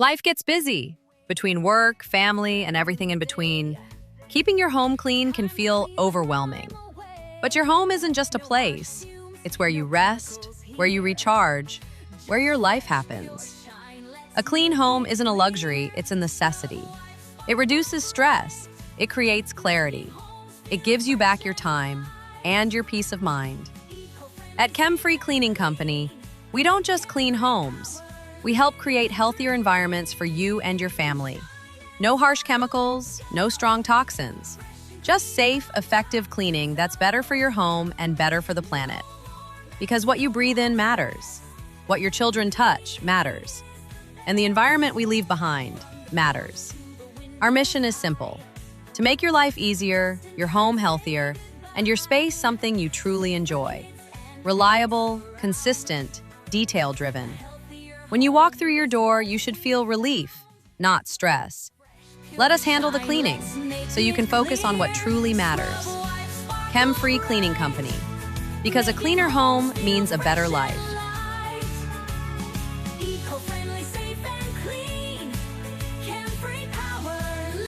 Life gets busy. Between work, family, and everything in between, keeping your home clean can feel overwhelming. But your home isn't just a place. It's where you rest, where you recharge, where your life happens. A clean home isn't a luxury, it's a necessity. It reduces stress. It creates clarity. It gives you back your time and your peace of mind. At Chemfree Cleaning Company, we don't just clean homes. We help create healthier environments for you and your family. No harsh chemicals, no strong toxins. Just safe, effective cleaning that's better for your home and better for the planet. Because what you breathe in matters. What your children touch matters. And the environment we leave behind matters. Our mission is simple: to make your life easier, your home healthier, and your space something you truly enjoy. Reliable, consistent, detail-driven. When you walk through your door, you should feel relief, not stress. Let us handle the cleaning so you can focus on what truly matters. Chemfree Cleaning Company. Because a cleaner home means a better life. Eco-friendly, safe and clean.